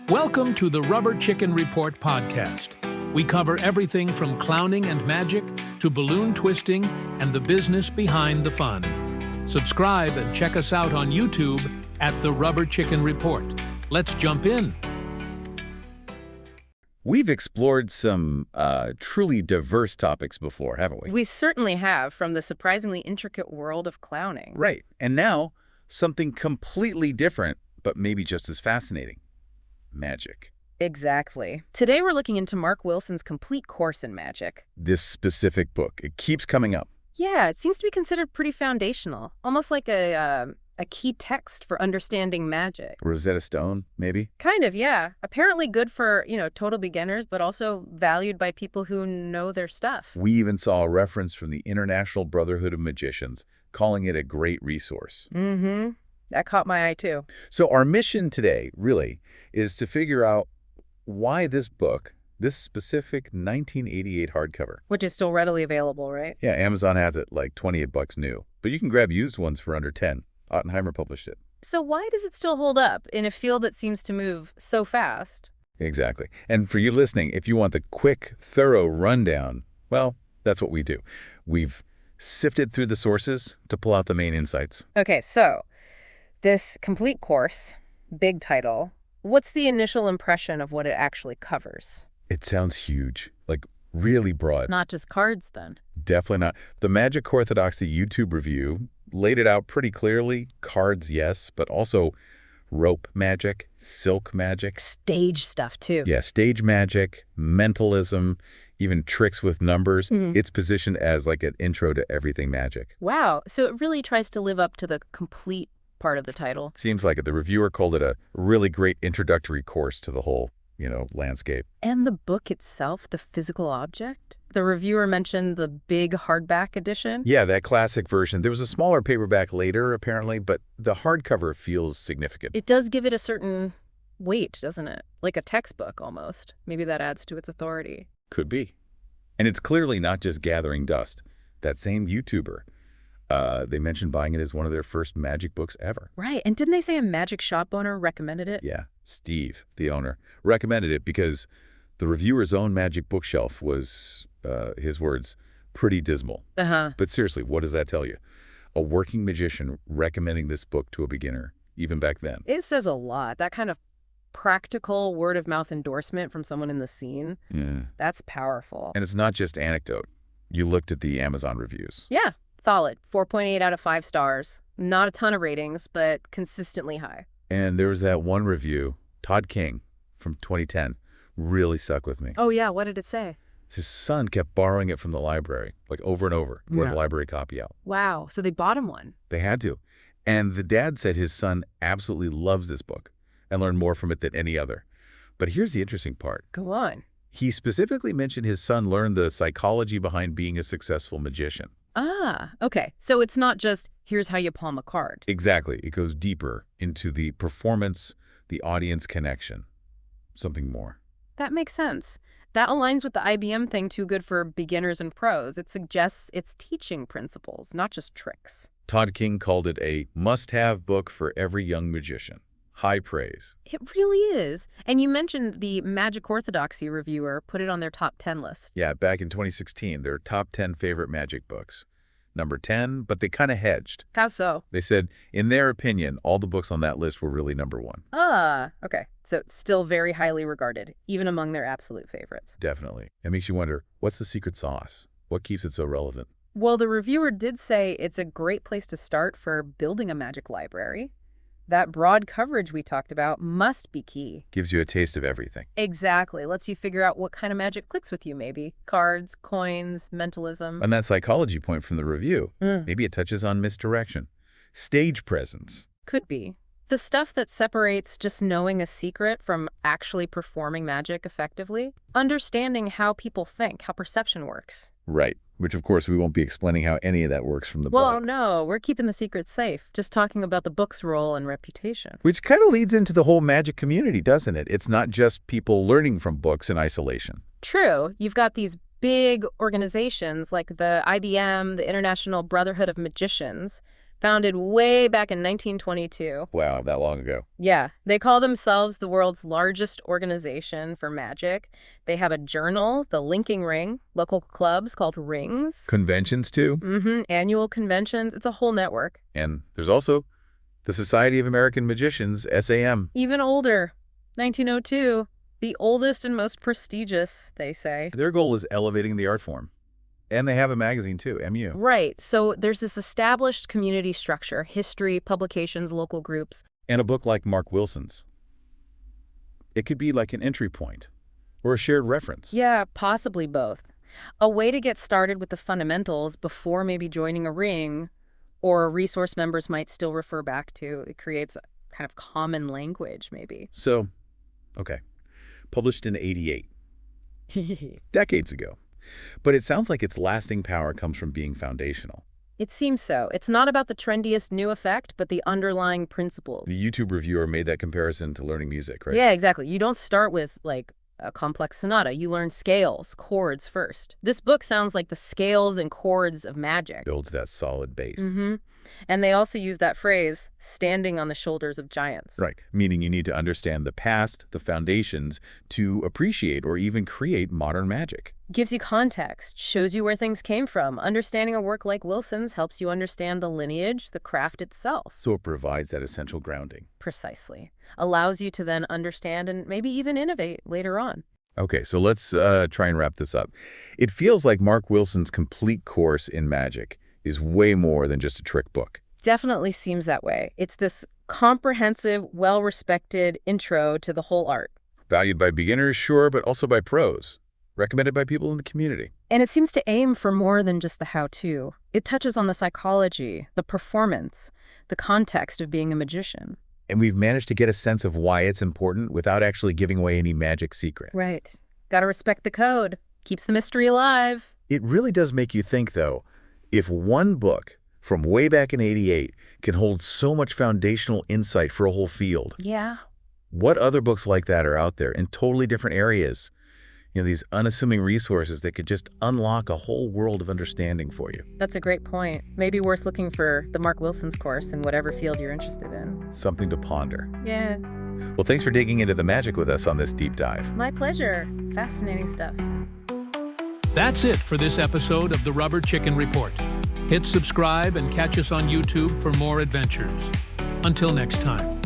Welcome to the Rubber Chicken Report podcast. We cover everything from clowning and magic to balloon twisting and the business behind the fun. Subscribe and check us out on YouTube at the Rubber Chicken Report. Let's jump in. We've explored some truly diverse topics before, haven't we? We certainly have, from the surprisingly intricate world of clowning. Right. And now, something completely different, but maybe just as fascinating. Magic. Exactly. Today we're looking into Mark Wilson's complete course in magic. This specific book, it keeps coming up. Yeah, it seems to be considered pretty foundational, almost like a key text for understanding magic. Rosetta Stone, maybe? Kind of, yeah. Apparently good for, total beginners, but also valued by people who know their stuff. We even saw a reference from the International Brotherhood of Magicians, calling it a great resource. Mm-hmm. That caught my eye, too. So our mission today, really, is to figure out why this book, this specific 1988 hardcover. Which is still readily available, right? Yeah, Amazon has it like $28 new. But you can grab used ones for under 10. Ottenheimer published it. So why does it still hold up in a field that seems to move so fast? Exactly. And for you listening, if you want the quick, thorough rundown, well, that's what we do. We've sifted through the sources to pull out the main insights. Okay, so this complete course, big title, what's the initial impression of what it actually covers? It sounds huge, like really broad. Not just cards, then. Definitely not. The Magic Orthodoxy YouTube review laid it out pretty clearly. Cards, yes, but also rope magic, silk magic. Stage stuff, too. Yeah, stage magic, mentalism, even tricks with numbers. It's positioned as like an intro to everything magic. Wow, so it really tries to live up to the complete part of the title. Seems like it. The reviewer called it a really great introductory course to the whole, landscape. And the book itself, the physical object? The reviewer mentioned the big hardback edition? Yeah, that classic version. There was a smaller paperback later, apparently, but the hardcover feels significant. It does give it a certain weight, doesn't it? Like a textbook, almost. Maybe that adds to its authority. Could be. And it's clearly not just gathering dust. That same YouTuber, they mentioned buying it as one of their first magic books ever. Right, and didn't they say a magic shop owner recommended it? Yeah, Steve, the owner, recommended it because the reviewer's own magic bookshelf was, his words, pretty dismal. But seriously, what does that tell you? A working magician recommending this book to a beginner, even back then. It says a lot. That kind of practical word-of-mouth endorsement from someone in the scene, Yeah. that's powerful. And it's not just anecdote. You looked at the Amazon reviews. Yeah, solid. 4.8 out of 5 stars. Not a ton of ratings, but consistently high. And there was that one review, Todd King, from 2010, really stuck with me. Oh, yeah, what did it say? His son kept borrowing it from the library, like over and over, wore the library copy out. Wow, so they bought him one. They had to. And the dad said his son absolutely loves this book and learned more from it than any other. But here's the interesting part. Go on. He specifically mentioned his son learned the psychology behind being a successful magician. Ah, okay. So it's not just, here's how you palm a card. Exactly. It goes deeper into the performance, the audience connection, something more. That makes sense. That aligns with the IBM thing, too good for beginners and pros. It suggests it's teaching principles, not just tricks. Todd King called it a must-have book for every young magician. High praise. It really is. And you mentioned the Magic Orthodoxy reviewer put it on their top 10 list. Yeah, back in 2016, their top 10 favorite magic books. Number 10, but they kind of hedged. How so? They said, in their opinion, all the books on that list were really number 1. Ah, okay. So it's still very highly regarded, even among their absolute favorites. Definitely. It makes you wonder, what's the secret sauce? What keeps it so relevant? Well, the reviewer did say it's a great place to start for building a magic library. That broad coverage we talked about must be key. Gives you a taste of everything. Exactly. Lets you figure out what kind of magic clicks with you, maybe. Cards, coins, mentalism. And that psychology point from the review, maybe it touches on misdirection. Stage presence. Could be. The stuff that separates just knowing a secret from actually performing magic effectively. Understanding how people think, how perception works. Right. Which, of course, we won't be explaining how any of that works from the Well, book. no, we're keeping the secret safe. Just talking about the book's role and reputation. Which kind of leads into the whole magic community, doesn't it? It's not just people learning from books in isolation. True. You've got these big organizations like the IBM, the International Brotherhood of Magicians, Founded way back in 1922. Wow, that long ago. Yeah, they call themselves the world's largest organization for magic. They have a journal, the Linking Ring, local clubs called Rings. Conventions, too? Annual conventions. It's a whole network. And there's also the Society of American Magicians, SAM. Even older, 1902. The oldest and most prestigious, they say. Their goal is elevating the art form. And they have a magazine, too, MU. Right. So there's this established community structure, history, publications, local groups. And a book like Mark Wilson's. It could be like an entry point or a shared reference. Yeah, possibly both. A way to get started with the fundamentals before maybe joining a ring, or a resource members might still refer back to. It creates a kind of common language, maybe. So, okay, published in '88. Decades ago. But it sounds like its lasting power comes from being foundational. It seems so. It's not about the trendiest new effect, but the underlying principles. The YouTube reviewer made that comparison to learning music, right? Yeah, exactly. You don't start with, like, a complex sonata. You learn scales, chords first. This book sounds like the scales and chords of magic. Builds that solid base. And they also use that phrase, standing on the shoulders of giants. Right, meaning you need to understand the past, the foundations, to appreciate or even create modern magic. Gives you context, shows you where things came from. Understanding a work like Wilson's helps you understand the lineage, the craft itself. So it provides that essential grounding. Precisely. Allows you to then understand and maybe even innovate later on. Okay, so let's try and wrap this up. It feels like Mark Wilson's complete course in magic is way more than just a trick book. Definitely seems that way. It's this comprehensive, well-respected intro to the whole art. Valued by beginners, sure, but also by pros. Recommended by people in the community. And it seems to aim for more than just the how-to. It touches on the psychology, the performance, the context of being a magician. And we've managed to get a sense of why it's important without actually giving away any magic secrets. Right. Gotta respect the code. Keeps the mystery alive. It really does make you think, though, if one book from way back in '88 can hold so much foundational insight for a whole field. Yeah. What other books like that are out there in totally different areas? You know, these unassuming resources that could just unlock a whole world of understanding for you. That's a great point. Maybe worth looking for the Mark Wilson's course in whatever field you're interested in. Something to ponder. Yeah. Well, thanks for digging into the magic with us on this deep dive. My pleasure. Fascinating stuff. That's it for this episode of the Rubber Chicken Report. Hit subscribe and catch us on YouTube for more adventures. Until next time.